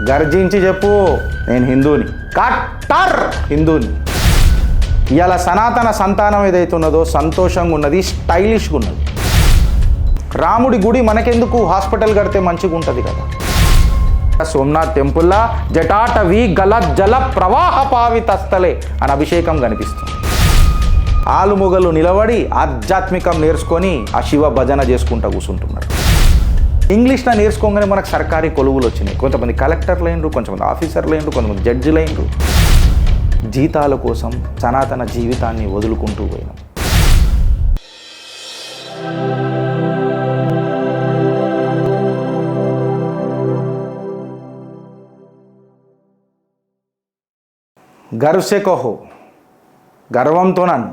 గర్జించి చెప్పు, నేను హిందూని, కట్టర్ హిందూని. ఇవాళ సనాతన సంతానం ఏదైతే ఉన్నదో సంతోషంగా ఉన్నది, స్టైలిష్గా ఉన్నది. రాముడి గుడి మనకెందుకు, హాస్పిటల్ కడితే మంచిగా ఉంటుంది కదా. సోమనాథ్ టెంపుల్లా జటాటవి గల జల ప్రవాహ పావితస్థలే అని అభిషేకం కనిపిస్తుంది. ఆలుమొగలు నిలబడి ఆధ్యాత్మికం నేర్చుకొని ఆ శివ భజన చేసుకుంటూ కూర్చుంటున్నారు. ఇంగ్లీష్లో నేర్చుకోగానే మనకు సర్కారీ కొలువులు వచ్చినాయి. కొంతమంది కలెక్టర్లు అయినరు, కొంతమంది ఆఫీసర్లు అయినరు, కొంతమంది జడ్జిలు అయినరు. జీతాల కోసం సనాతన జీవితాన్ని వదులుకుంటూ పోయినాం. గర్వ్ సే కహో, గర్వంతో నన్ను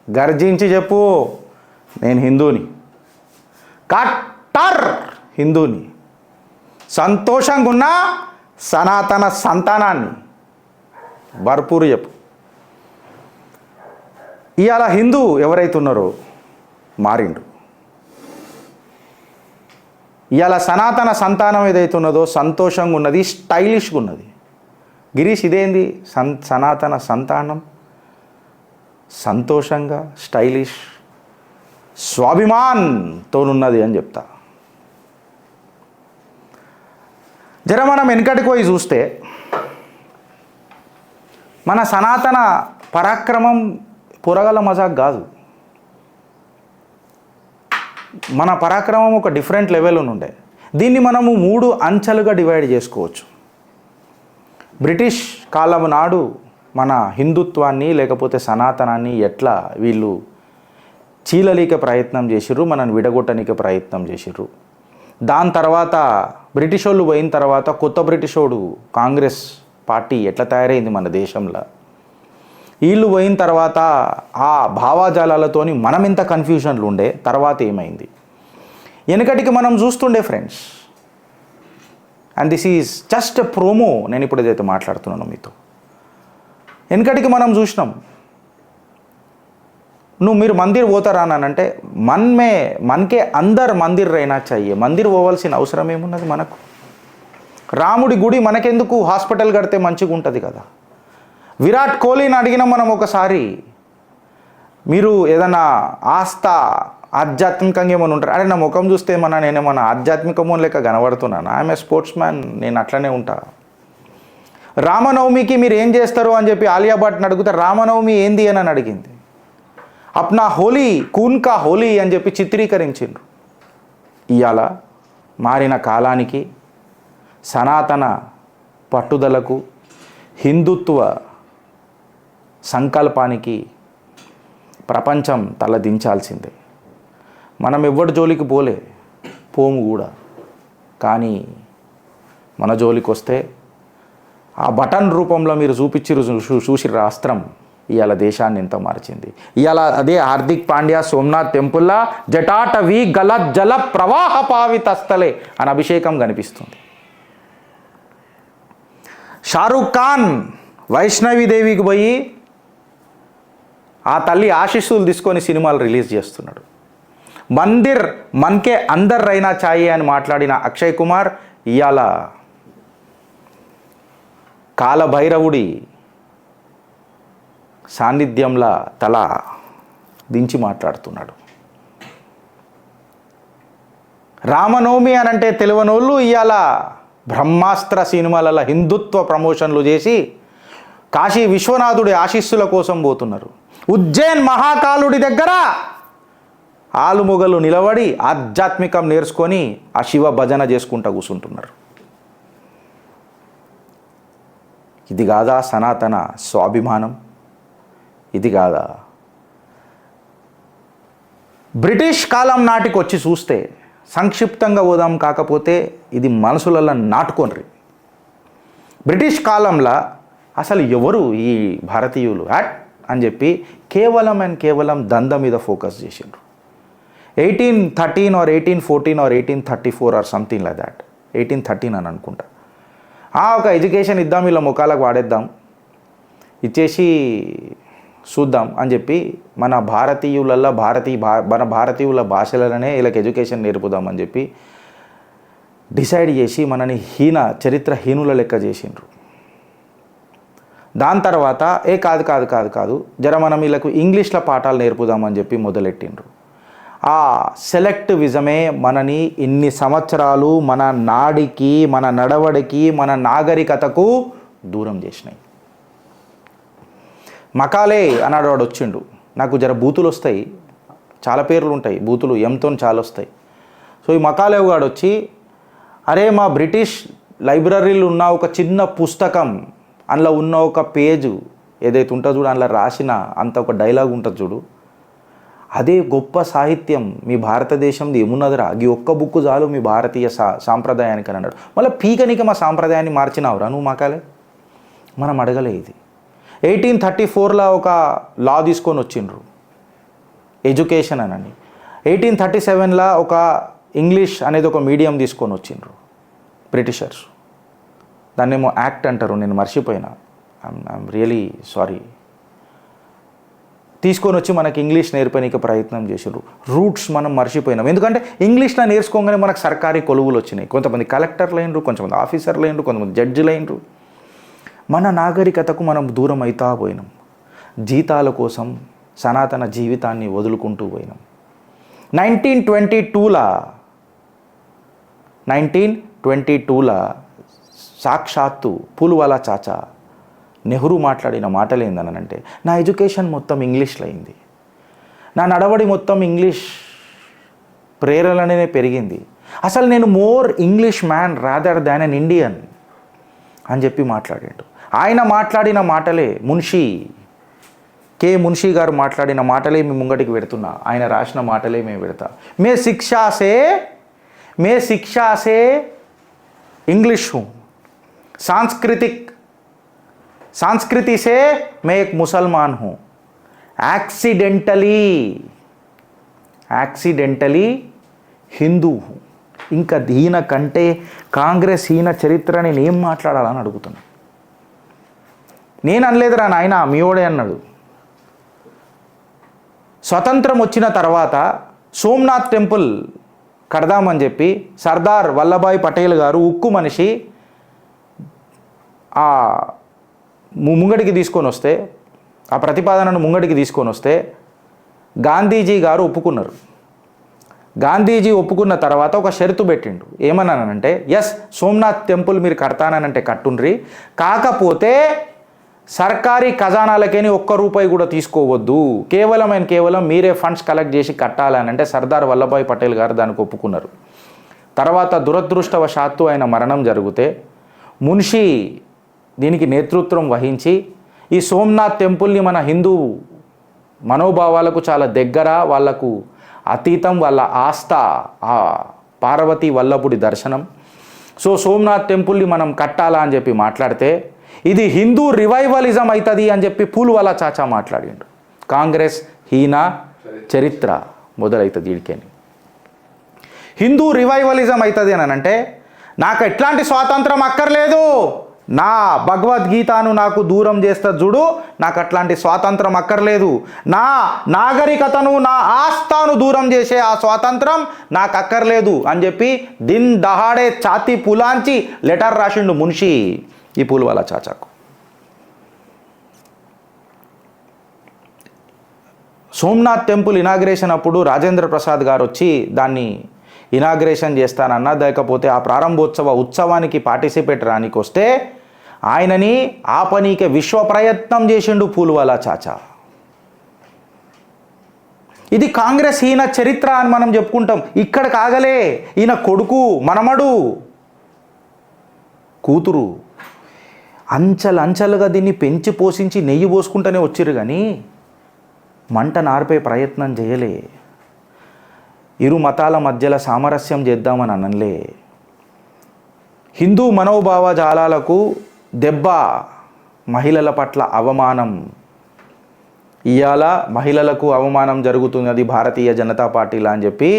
గర్జించి చెప్పు, నేను హిందూని, కట్టర్ హిందూని. సంతోషంగా ఉన్న సనాతన సంతానాన్ని భర్పూరు చెప్పు. ఇవాళ హిందూ ఎవరైతే ఉన్నారో మారిండు. ఇవాళ సనాతన సంతానం ఏదైతే ఉన్నదో సంతోషంగా ఉన్నది, స్టైలిష్గా ఉన్నది. గిరీష్ ఇదేంది సనాతన సంతానం సంతోషంగా స్టైలిష్ స్వాభిమాన్తోనున్నది అని చెప్తా. జర మనం వెనకటికి పోయి చూస్తే మన సనాతన పరాక్రమం పొరగల మజాక్ కాదు. మన పరాక్రమం ఒక డిఫరెంట్ లెవెల్ ఉండే. దీన్ని మనము 3 అంచెలుగా డివైడ్ చేసుకోవచ్చు. బ్రిటిష్ కాలం నాడు మన హిందుత్వాన్ని లేకపోతే సనాతనాన్ని ఎట్లా వీళ్ళు చీలలీక ప్రయత్నం చేసిర్రు, మనని విడగొట్టనీకే ప్రయత్నం చేసిర్రు. దాని తర్వాత బ్రిటిష్ వాళ్ళు పోయిన తర్వాత కొత్త బ్రిటిషోడు కాంగ్రెస్ పార్టీ ఎట్లా తయారైంది మన దేశంలో. వీళ్ళు పోయిన తర్వాత ఆ భావాజాలాలతోని మనం ఎంత కన్ఫ్యూజన్లు ఉండే, తర్వాత ఏమైంది వెనకటికి మనం చూస్తుండే friends. And this is just a promo. నేను ఇప్పుడు ఏదైతే మాట్లాడుతున్నాను మీతో, వెనకటికి మనం చూసినాం. మీరు మందిర్ పోతారా అని అంటే మనకే అందరు మందిర్ రైనా చాయ్యే. మందిర్ పోవాల్సిన అవసరం ఏమున్నది మనకు? రాముడి గుడి మనకెందుకు, హాస్పిటల్ కడితే మంచిగా ఉంటుంది కదా. విరాట్ కోహ్లీని అడిగినాం మనం ఒకసారి, మీరు ఏదన్నా ఆధ్యాత్మికంగా ఏమైనా ఉంటారు? అరే నా ముఖం చూస్తే నేనేమన్నా ఆధ్యాత్మికమో లెక్క కనబడుతున్నాను. ఐఎమ్ ఏ స్పోర్ట్స్ మ్యాన్, నేను అట్లనే ఉంటా. రామనవమికి మీరు ఏం చేస్తారు అని చెప్పి ఆలియా భట్ని అడిగితే రామనవమి ఏంది అని అడిగింది. అప్నా హోలీ కూన్కా హోలీ అని చెప్పి చిత్రీకరించిండ్రు. ఇవాళ మారిన కాలానికి, సనాతన పట్టుదలకు, హిందుత్వ సంకల్పానికి ప్రపంచం తలదించాల్సిందే. మనం ఎవ్వడి జోలికి పోము కూడా. కానీ మన జోలికి వస్తే ఆ బటన్ రూపంలో మీరు చూసిర్రు అస్త్రం ఇవాళ దేశాన్ని ఎంత మార్చింది. ఇవాళ అదే హార్దిక్ పాండ్యా సోమనాథ్ టెంపుల్లా జటాటవి గల జల ప్రవాహ పావితస్థలే అని అభిషేకం కనిపిస్తుంది. షారూక్ ఖాన్ వైష్ణవిదేవికి పోయి ఆ తల్లి ఆశీస్సులు తీసుకొని సినిమాలు రిలీజ్ చేస్తున్నాడు. మందిర్ మన్కే అందర్ రైనా చాయే అని మాట్లాడిన అక్షయ్ కుమార్ ఇవాళ కాలభైరవుడి సాన్నిధ్యంలో తల దించి మాట్లాడుతున్నాడు. రామనవమి అనంటే తెలియనోళ్ళు ఇవాళ బ్రహ్మాస్త్ర సినిమాలలో హిందుత్వ ప్రమోషన్లు చేసి కాశీ విశ్వనాథుడి ఆశీస్సుల కోసం పోతున్నారు. ఉజ్జయిన్ మహాకాలుడి దగ్గర ఆలుమొగలు నిలబడి ఆధ్యాత్మికం నేర్చుకొని ఆ శివ భజన చేసుకుంటూ కూర్చుంటున్నారు. ఇది కాదా సనాతన స్వాభిమానం? ఇది కాదా? బ్రిటిష్ కాలం నాటికి వచ్చి చూస్తే సంక్షిప్తంగా పోదాం, కాకపోతే ఇది మనసులలో నాటుకోనరి. బ్రిటిష్ కాలంలో అసలు ఎవరు ఈ భారతీయులు అని చెప్పి కేవలం దంద మీద ఫోకస్ చేసిండ్రు. 1813 or 1814 or 1834 or something like that, 1813 అని అనుకుంటా. ఒక ఎడ్యుకేషన్ ఇద్దాం, ఇలా ముఖాలకు వాడేద్దాం, ఇచ్చేసి చూద్దాం అని చెప్పి మన భారతీయుల భాషలనే వీళ్ళకి ఎడ్యుకేషన్ నేర్పుదామని చెప్పి డిసైడ్ చేసి మనని చరిత్రహీనుల లెక్క చేసిండ్రు. దాని తర్వాత కాదు జర మనం వీళ్ళకు ఇంగ్లీష్లో పాఠాలు నేర్పుదామని చెప్పి మొదలెట్టిండ్రు. ఆ సెలెక్టివిజమే మనని ఇన్ని సంవత్సరాలు మన నాడికి, మన నడవడికి, మన నాగరికతకు దూరం చేసినాయి. మకాలే అన్నాడు వాడు వచ్చిండు. నాకు జర బూతులు వస్తాయి, చాలా పేర్లు ఉంటాయి, బూతులు ఎంతో చాలా వస్తాయి. సో ఈ మకాలేవ్ గాడు వచ్చి, అరే మా బ్రిటిష్ లైబ్రరీలో ఉన్న ఒక చిన్న పుస్తకం, అందులో ఉన్న ఒక పేజు ఏదైతే ఉంటుందో చూడు, అందులో రాసిన అంత ఒక డైలాగ్ ఉంటుంది చూడు, అదే గొప్ప సాహిత్యం మీ భారతదేశంది ఏమున్నదిరా, ఈ ఒక్క బుక్ చాలు మీ భారతీయ సాంప్రదాయానికి అని అన్నాడు. మళ్ళీ పీకనిక మా సాంప్రదాయాన్ని మార్చినావురా నువ్వు మకాలే? మనం అడగలే. ఇది 1834లో ఒక లా తీసుకొని వచ్చిండ్రు, ఎడ్యుకేషన్ అని. 1837లో ఒక ఇంగ్లీష్ అనేది ఒక మీడియం తీసుకొని వచ్చిండ్రు బ్రిటిషర్స్. దాన్నేమో యాక్ట్ అంటారు, నేను మర్చిపోయినా, ఐఎమ్ రియలీ సారీ. తీసుకొని వచ్చి మనకి ఇంగ్లీష్ నేర్పడానికి ప్రయత్నం చేసారు. రూట్స్ మనం మర్చిపోయినాం. ఎందుకంటే ఇంగ్లీష్లో నేర్చుకోగానే మనకు సర్కారీ కొలువులు వచ్చినాయి. కొంతమంది కలెక్టర్లు అయినరు, కొంతమంది ఆఫీసర్లు అయినరు, కొంతమంది జడ్జిలు అయినరు. మన నాగరికతకు మనం దూరం అవుతా పోయినాం. జీతాల కోసం సనాతన జీవితాన్ని వదులుకుంటూ పోయినాం. 1922లో సాక్షాత్తు పూలువాలా చాచా నెహ్రూ మాట్లాడిన మాటలు ఏందనంటే, నా ఎడ్యుకేషన్ మొత్తం ఇంగ్లీష్లో అయింది, నా నడవడి మొత్తం ఇంగ్లీష్ ప్రేరణనే పెరిగింది, అసలు నేను more English man rather than an Indian అని చెప్పి మాట్లాడాడు. ఆయన మాట్లాడిన మాటలే మున్షీ గారు మాట్లాడిన మాటలే మీ ముంగటికి పెడుతున్నా. ఆయన రాసిన మాటలే మేము పెడతా. మే शिक्षा से इंग्लिश हूँ, संस्कृति से मैं एक मुसलमान हूँ, యాక్సిడెంటలీ హిందూ హూ. ఇంకా దీన కంటే కాంగ్రెస్ హీన చరిత్రని నేను మాట్లాడాలని అడుగుతున్నా. నేను అనలేదురా నాయన, మీవోడే అన్నాడు. స్వతంత్రం వచ్చిన తర్వాత సోమనాథ్ టెంపుల్ కడదామని చెప్పి సర్దార్ వల్లభాయ్ పటేల్ గారు, ఉక్కు మనిషి, ఆ ముంగడికి తీసుకొని వస్తే, ఆ ప్రతిపాదనను ముంగడికి తీసుకొని వస్తే గాంధీజీ గారు ఒప్పుకున్నారు. గాంధీజీ ఒప్పుకున్న తర్వాత ఒక షరతు పెట్టిండు. ఏమన్నానంటే, ఎస్ సోమనాథ్ టెంపుల్ మీరు కడతానంటే కట్టుండ్రి, కాకపోతే సర్కారీ ఖజానాలకేని ఒక్క రూపాయి కూడా తీసుకోవద్దు, కేవలం మీరే ఫండ్స్ కలెక్ట్ చేసి కట్టాలని అంటే సర్దార్ వల్లభాయ్ పటేల్ గారు దానికి ఒప్పుకున్నారు. తర్వాత దురదృష్టవశాత్తు ఆయన మరణం జరిగితే మున్షి దీనికి నేతృత్వం వహించి ఈ సోమనాథ్ టెంపుల్ని మన హిందూ మనోభావాలకు చాలా దగ్గర, వాళ్లకు అతీతం, వాళ్ళ ఆస్థ ఆ పార్వతీ వల్లభుడి దర్శనం. సో సోమనాథ్ టెంపుల్ని మనం కట్టాలా అని చెప్పి మాట్లాడితే ఇది హిందూ రివైవలిజం అవుతుంది అని చెప్పి పూలువాలా చాచా మాట్లాడిండు. కాంగ్రెస్ హీన చరిత్ర మొదలవుతుంది వీడికేని. హిందూ రివైవలిజం అవుతుంది అని అంటే, నాకు ఎట్లాంటి స్వాతంత్రం అక్కర్లేదు, నా భగవద్గీతను నాకు దూరం చేస్తా చూడు, నాకు అట్లాంటి స్వాతంత్రం అక్కర్లేదు, నా నాగరికతను, నా ఆస్థాను దూరం చేసే ఆ స్వాతంత్రం నాకు అక్కర్లేదు అని చెప్పి దిన్ దహాడే ఛాతీ పులాంచి లెటర్ రాసిండు మున్షి ఈ పూలువాలా చాచాకు. సోమనాథ్ టెంపుల్ ఇనాగ్రేషన్ అప్పుడు రాజేంద్ర ప్రసాద్ గారు వచ్చి దాన్ని ఇనాగ్రేషన్ చేస్తానన్నా, లేకపోతే ఆ ఉత్సవానికి పార్టిసిపేట్ రానికి వస్తే ఆయనని ఆపనీకే విశ్వ ప్రయత్నం చేసిండు పూలువాలా చాచా. ఇది కాంగ్రెస్ హీన చరిత్ర అని మనం చెప్పుకుంటాం. ఇక్కడ కాగలే, ఈయన కొడుకు, మనమడు, కూతురు అంచెలుగా దీన్ని పెంచి పోషించి నెయ్యి పోసుకుంటూనే వచ్చిర్రు, కానీ మంట నార్పే ప్రయత్నం చేయలే. ఇరు మతాల మధ్యలో సామరస్యం చేద్దామని అనలే. హిందూ మనోభావజాలాలకు దెబ్బ, మహిళల పట్ల అవమానం. ఇవాళ మహిళలకు అవమానం జరుగుతున్నది భారతీయ జనతా పార్టీలా అని చెప్పి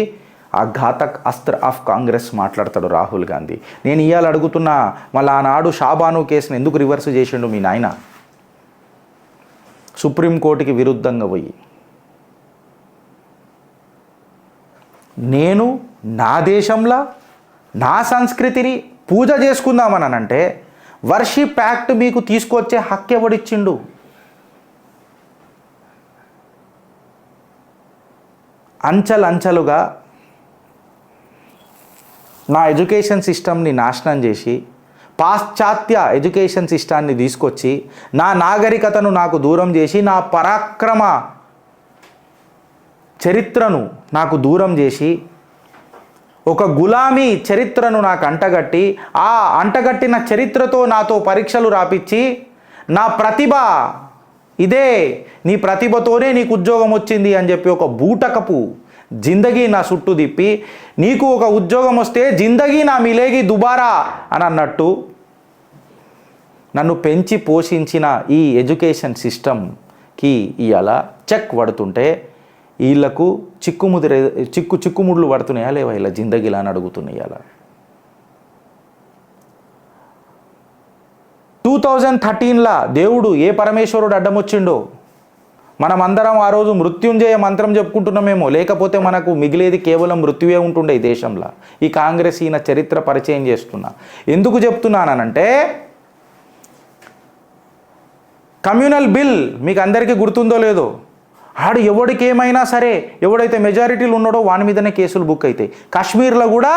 ఆ ఘాతక్ అస్త్ర ఆఫ్ కాంగ్రెస్ మాట్లాడతాడు రాహుల్ గాంధీ. నేను ఇవాళ అడుగుతున్నా, మళ్ళీ ఆనాడు షాబాను కేసును ఎందుకు రివర్స్ చేసిండు మీ నాయన? సుప్రీంకోర్టుకి విరుద్ధంగా పోయి, నేను నా దేశంలో నా సంస్కృతిని పూజ చేసుకుందామని అంటే వర్షిప్ యాక్ట్ మీకు తీసుకొచ్చే హక్కు ఎవడిచ్చిండు? అంచెలుగా నా ఎడ్యుకేషన్ సిస్టమ్ని నాశనం చేసి పాశ్చాత్య ఎడ్యుకేషన్ సిస్టాన్ని తీసుకొచ్చి నా నాగరికతను నాకు దూరం చేసి నా పరాక్రమ చరిత్రను నాకు దూరం చేసి ఒక గులామీ చరిత్రను నాకు అంటగట్టి ఆ అంటగట్టిన చరిత్రతో నాతో పరీక్షలు రాపిచ్చి నా ప్రతిభ ఇదే, నీ ప్రతిభతోనే నీకు ఉద్యోగం వచ్చింది అని చెప్పి ఒక బూటకపు జిందగీ నా చుట్టూ తిప్పి నీకు ఒక ఉద్యోగం వస్తే జిందగీ నా మిలేగి దుబారా అని అన్నట్టు నన్ను పెంచి పోషించిన ఈ ఎడ్యుకేషన్ సిస్టమ్కి ఇవాళ చెక్ పడుతుంటే వీళ్ళకు చిక్కుముడ్లు పడుతున్నాయా లేవా ఇలా జిందగీలా అని అడుగుతున్నాయి. ఇలా 2013లా దేవుడు ఏ పరమేశ్వరుడు అడ్డమొచ్చిండో మనమందరం ఆ రోజు మృత్యుంజయ మంత్రం చెప్పుకుంటున్నామేమో, లేకపోతే మనకు మిగిలేది కేవలం మృత్యువే ఉంటుండే ఈ దేశంలో. ఈ కాంగ్రెస్ ఈయన చరిత్ర పరిచయం చేస్తున్నా. ఎందుకు చెప్తున్నానంటే కమ్యూనల్ బిల్ మీకు అందరికీ గుర్తుందో లేదో, ఆడు ఎవడికి ఏమైనా సరే ఎవడైతే మెజారిటీలు ఉన్నాడో వాని మీదనే కేసులు బుక్ అవుతాయి. కాశ్మీర్లో కూడా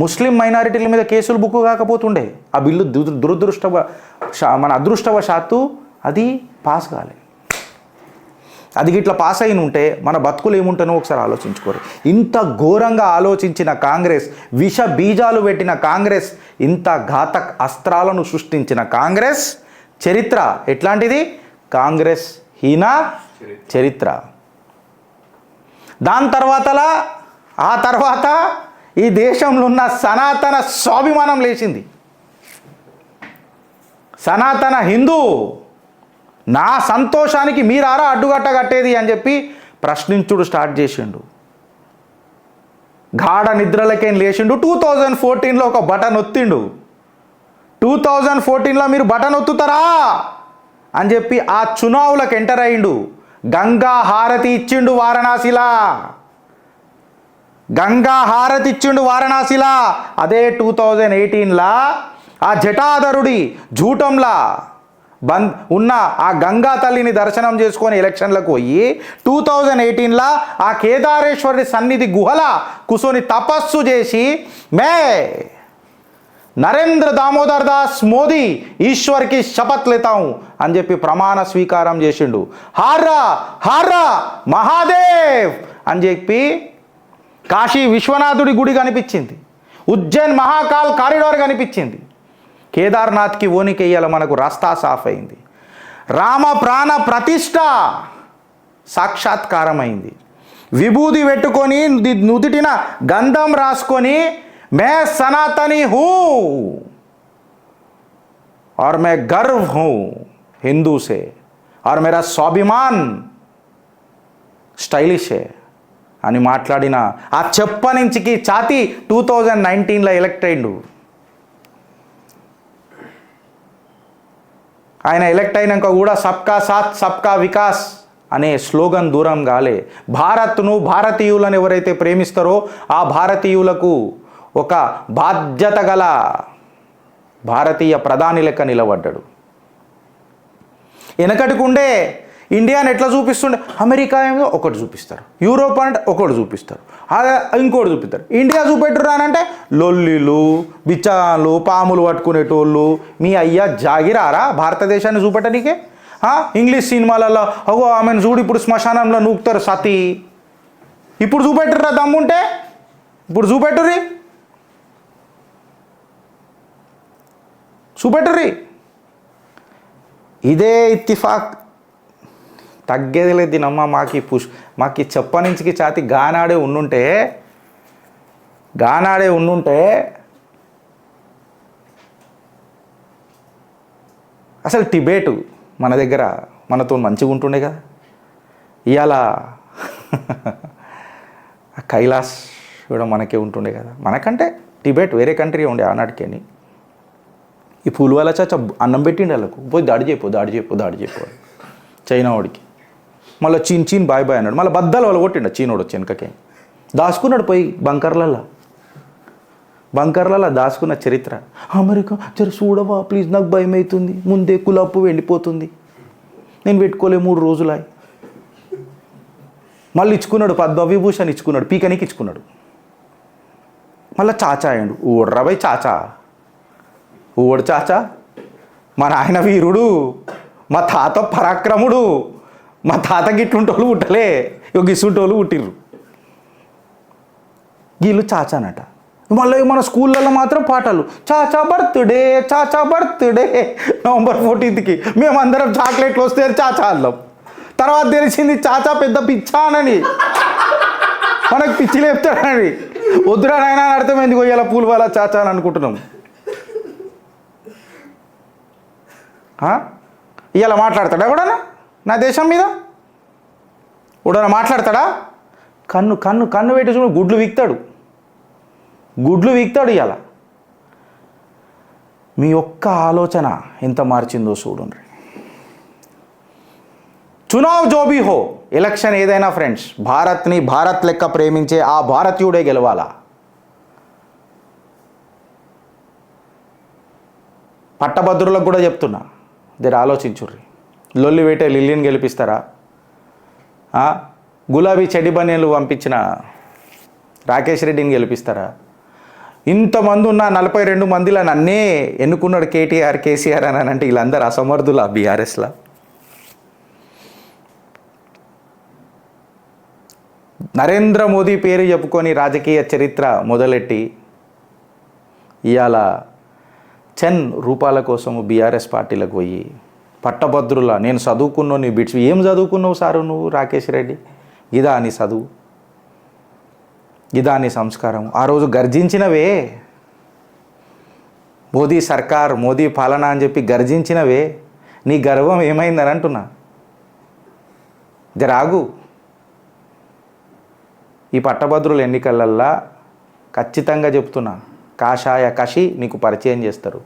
ముస్లిం మైనారిటీల మీద కేసులు బుక్ కాకపోతుండే. ఆ బిల్లు మన అదృష్టవశాత్తు అది పాస్ కాలే. అది ఇట్లా పాస్ అయిన ఉంటే మన బతుకులు ఏముంటానో ఒకసారి ఆలోచించుకోరు. ఇంత ఘోరంగా ఆలోచించిన కాంగ్రెస్, విష బీజాలు పెట్టిన కాంగ్రెస్, ఇంత ఘాతక అస్త్రాలను సృష్టించిన కాంగ్రెస్ చరిత్ర ఎట్లాంటిది? కాంగ్రెస్ హీన చరిత్ర. దాని తర్వాత ఈ దేశంలో ఉన్న సనాతన స్వాభిమానం లేచింది. సనాతన హిందూ నా సంతోషానికి మీరారా అడ్డుగట్ట కట్టేది అని చెప్పి ప్రశ్నించుడు స్టార్ట్ చేసిండు. గాఢ నిద్రలకేం లేచిండు. 2014లో ఒక బటన్ ఒత్తిండు. 2014లో మీరు బటన్ ఒత్తుతారా అని చెప్పి ఆ చునావులకు ఎంటర్ అయ్యిండు. గంగా హారతి ఇచ్చిండు వారణాసిలా. గంగా హారతి ఇచ్చిండు వారణాసిలా. అదే 2018లా ఆ జటాధరుడి జూటంలా ఉన్న ఆ గంగా తల్లిని దర్శనం చేసుకొని ఎలక్షన్లకు పోయి 2018లా ఆ కేదారేశ్వరుడి సన్నిధి గుహల కూర్చొని తపస్సు చేసి మే నరేంద్ర దామోదర్ దాస్ మోదీ ఈశ్వర్కి శపథ్ లేతాం అని చెప్పి ప్రమాణ స్వీకారం చేసిండు. హార్రా హార్రా మహాదేవ్ అని చెప్పి కాశీ విశ్వనాథుడి గుడి కనిపించింది. ఉజ్జయిన్ మహాకాల్ కారిడార్ కనిపించింది. కేదార్నాథ్కి ఓనికెయ్యాల మనకు రాస్తా సాఫ్ అయింది. రామ ప్రాణ ప్రతిష్ట సాక్షాత్కారమైంది. విభూది పెట్టుకొని నుదిటిన గంధం రాసుకొని मैं सनातनी हूँ और मैं गर्व हूँ हिंदू से और मेरा स्वाभिमान स्टाइलिश है అని మాట్లాడిన ఆ చెప్పనించికి ఛాతి 2019లో ఎలక్ట్ అయిండు. ఆయన ఎలక్ట్ అయినాక కూడా సబ్కా సాత్ సబ్కా వికాస్ అనే స్లోగన్ దూరం కాలే. భారత్ను భారతీయులను ఎవరైతే ప్రేమిస్తారో ఆ భారతీయులకు ఒక బాధ్యత గల భారతీయ ప్రధాని లెక్క నిలబడ్డాడు. వెనకటికుండే ఇండియాని ఎట్లా చూపిస్తుండే, అమెరికా ఏమో ఒకటి చూపిస్తారు, యూరోప్ అంటే ఒకటి చూపిస్తారు, ఇంకోటి చూపిస్తారు. ఇండియా చూపెట్టరు అనంటే లొల్లిలు బిచ్చాలు పాములు పట్టుకునేటోళ్ళు. మీ అయ్యా జాగిరారా భారతదేశాన్ని చూపెట్టనీకే? ఇంగ్లీష్ సినిమాలలో అగో ఆమెను చూడు ఇప్పుడు శ్మశానంలో నూకుతారు సతీ. ఇప్పుడు చూపెట్టరా దమ్ముంటే? ఇప్పుడు చూపెట్టుర్రి. ఇదే ఇత్తిఫాక్ తగ్గేది లేదు దీనమ్మ. మాకి చెప్పనించికి ఛాతి గానాడే ఉండుంటే అసలు టిబేటు మన దగ్గర మనతో మంచిగా ఉంటుండే కదా. ఇవాళ కైలాస్ కూడా మనకే ఉంటుండే కదా. మనకంటే టిబేట్ వేరే కంట్రీ ఉండే ఆనాటికేని. ఈ పులివాల చాచ అన్నం పెట్టిండి వాళ్ళకు, పోయి దాడి చేయపో చైనా వాడికి. మళ్ళీ చీన్ బాయ్ అన్నాడు. మళ్ళీ బద్దలు వాళ్ళు కొట్టిండు చీనోడు వచ్చి వెనకకే దాచుకున్నాడు పోయి బంకర్లల్లో. బంకర్లలో దాచుకున్న చరిత్ర. అమెరికా జర చూడవా ప్లీజ్, నాకు భయం అవుతుంది, ముందే కులప్పు వెళ్ళిపోతుంది, నేను పెట్టుకోలే 3 రోజులాయి. మళ్ళీ ఇచ్చుకున్నాడు, పద్మవిభూషణ్ ఇచ్చుకున్నాడు, పీకనికి ఇచ్చుకున్నాడు. మళ్ళీ చాచా అయ్యాడు. ఊడ్రాబాయ్ చాచా, ఊడు చాచా, మా నాయన వీరుడు, మా తాత పరాక్రముడు, మా తాత గిట్లుంటోళ్ళు పుట్టలే, గిసుంటోళ్ళు పుట్టిర్రు, వీళ్ళు చాచానట. మళ్ళీ మన స్కూళ్ళల్లో మాత్రం పాటలు, చాచా బర్త్డే, చాచా బర్త్డే, నవంబర్ 14కి మేమందరం చాక్లెట్లు వస్తే చాచా అల్లం. తర్వాత తెలిసింది చాచా పెద్ద పిచ్చానని, మనకు పిచ్చి లేపుతాడని. వద్దురా నాయనా అని అర్థమైంది, కొయ్యాల పూలు వాళ్ళ చాచా అని అనుకుంటున్నాం. ఇవాళ మాట్లాడతాడా ఎవడన్నా నా దేశం మీద? ఎవడన్నా మాట్లాడతాడా? కన్ను కన్ను కన్ను పెట్టి చూడు, గుడ్లు వీక్తాడు, గుడ్లు వీక్తాడు. ఇవాళ మీ ఒక్క ఆలోచన ఎంత మార్చిందో చూడండి. చునావ్ జోబీ హో, ఎలక్షన్ ఏదైనా ఫ్రెండ్స్, భారత్ని భారత్ లెక్క ప్రేమించే ఆ భారతీయుడే గెలవాలా. పట్టభద్రులకు కూడా చెప్తున్నా, జర ఆలోచించుర్రి. లొల్లి వేటే లిల్లీని గెలిపిస్తారా? గులాబీ చెడ్డి బనియన్లు పంపించిన రాకేష్ రెడ్డిని గెలిపిస్తారా? ఇంతమంది ఉన్న 42 మందిలో నన్నే ఎన్నుకున్నాడు కేటీఆర్ కేసీఆర్ అని అంటే వీళ్ళందరూ అసమర్థులా బీఆర్ఎస్లా? నరేంద్ర మోదీ పేరు చెప్పుకొని రాజకీయ చరిత్ర మొదలెట్టి ఇవాళ 10 రూపాయల కోసం బీఆర్ఎస్ పార్టీలకు పోయి పట్టభద్రుల, నేను చదువుకున్నావు, నీ బిడ్స్ ఏం చదువుకున్నావు సారు నువ్వు రాకేష్ రెడ్డి? ఇదా నీ చదువు, ఇదా నీ సంస్కారం? ఆ రోజు గర్జించినవే, మోదీ సర్కార్, మోదీ పాలన అని చెప్పి గర్జించినవే, నీ గర్వం ఏమైందని అంటున్నా. జరాగు. ఈ పట్టభద్రుల ఎన్నికలల్లా ఖచ్చితంగా చెప్తున్నా, కాషాయ కషి నీకు పరిచయం చేస్తారు.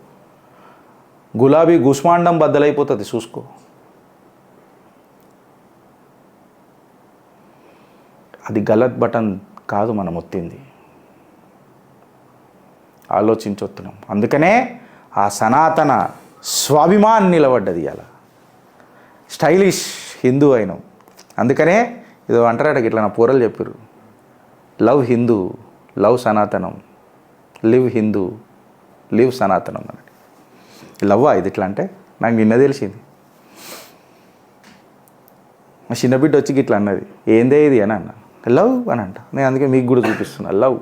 గులాబీ గుస్మాండం బద్దలైపోతుంది, చూసుకో. అది గలత్ బటన్ కాదు మనం ఒత్తింది, ఆలోచించొత్తున్నాం. అందుకనే ఆ సనాతన స్వాభిమాన్ నిలబడ్డది. అలా స్టైలిష్ హిందూ అయినాం. అందుకనే ఇది అంటారట, ఇట్లా నా పూరలు చెప్పారు, లవ్ హిందూ, లవ్ సనాతనం, లివ్ హిందూ, లివ్ సనాతనం అని. లవ్వా ఇది ఇట్లా అంటే? నాకు నిన్న తెలిసింది. మా చిన్న బిడ్డ వచ్చి ఇట్లా అన్నది, ఏందే ఇది అని అన్న. లవ్ అని అంట. నేను అందుకే మీకు కూడా చూపిస్తున్నా లవ్.